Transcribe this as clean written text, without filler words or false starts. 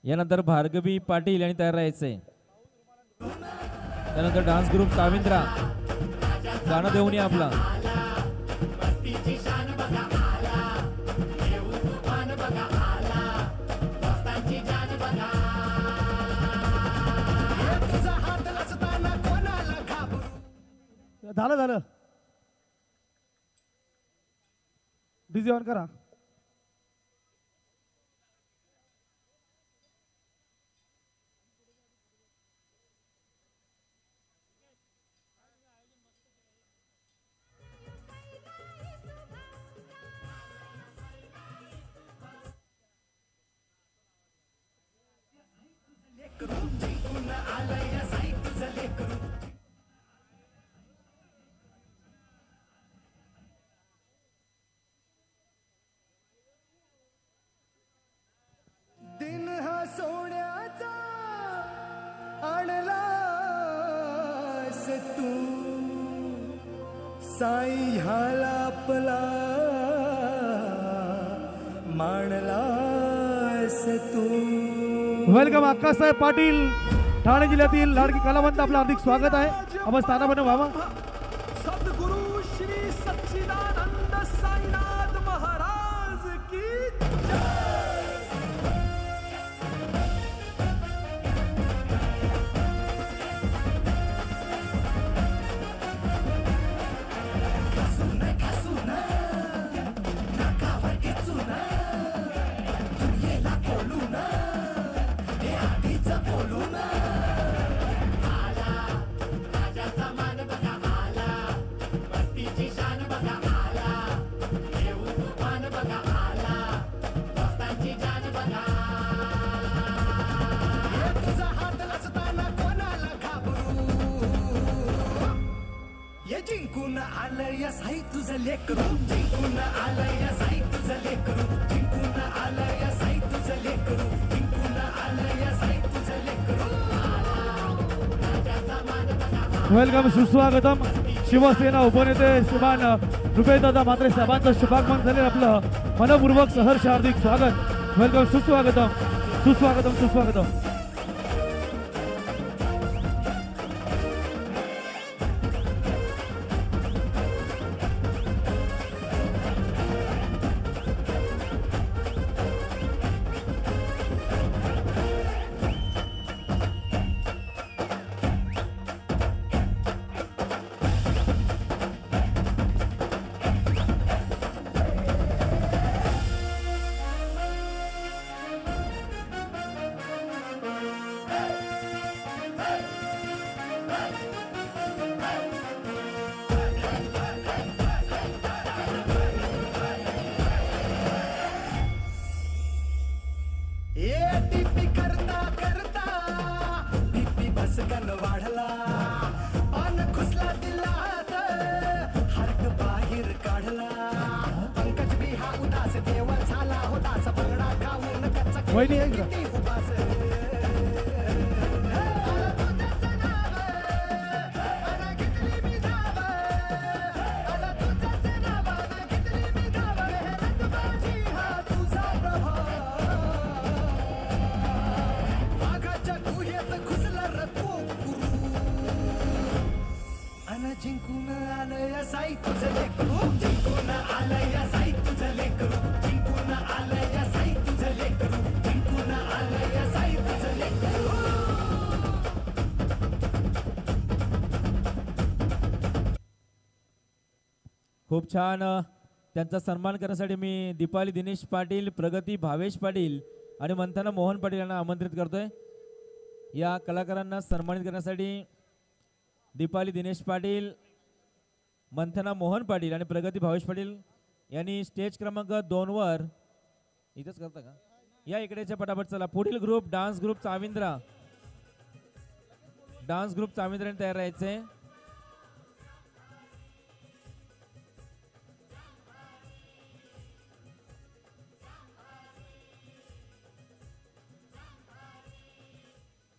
यानंतर भार्गवी पाटील यांनी तयार राहायचंय. त्यानंतर डान्स ग्रुप साविंद्रा गाणं देऊन या आपला. झालं झालं डीजे ऑन करा. दिन हा सोन्याचा आणलास तू साई ह्याला आपला मानलास तू. वेलकम अक्कासाहेब पाटील ठाणे जिल्ह्यातील लाडकी कलावंत आपलं हार्दिक स्वागत आहे. आपण स्थानापन्न व्हावा. सद्गुरु श्री सच्चिदानंद साईनाथ महाराज की जिंकून आलंय साई तुझं लेकरू, जिंकून आलंय साई तुझं लेकरू, जिंकून आलंय साई तुझं लेकरू, जिंकून आलंय साई तुझं लेकरू. वेलकम सुस्वागतम शिवसेना उपनेते श्रीमान रुपेशदादा म्हात्रे साहेबांचं शुभागमन झाले. आपलं मनपूर्वक सहर्ष हार्दिक स्वागत. वेलकम सुस्वागतम सुस्वागतम सुस्वागतम. वहिनी आहे का? जिंकून आलंय साई तुझं लेकरू, जिंकून आलंय साई तुझं लेकरू, जिंकून आलंय साई तुझं लेकरू, जिंकून आलंय साई तुझं लेकरू. खूप छान. त्यांचा सन्मान करण्यासाठी मी दीपाली दिनेश पाटील, प्रगती भावेश पाटील आणि मंथना मोहन पाटील यांना आमंत्रित करतोय. या कलाकारांना सन्मानित करण्यासाठी दीपाली दिनेश पाटील, मंथना मोहन पाटील आणि प्रगती भावेश पाटील यांनी स्टेज क्रमांक 2 वर इथंच करता का या इकडेच्या पटापट. चला पुढील group dance group Chavindra, dance group Chavindra तयार राहायचे.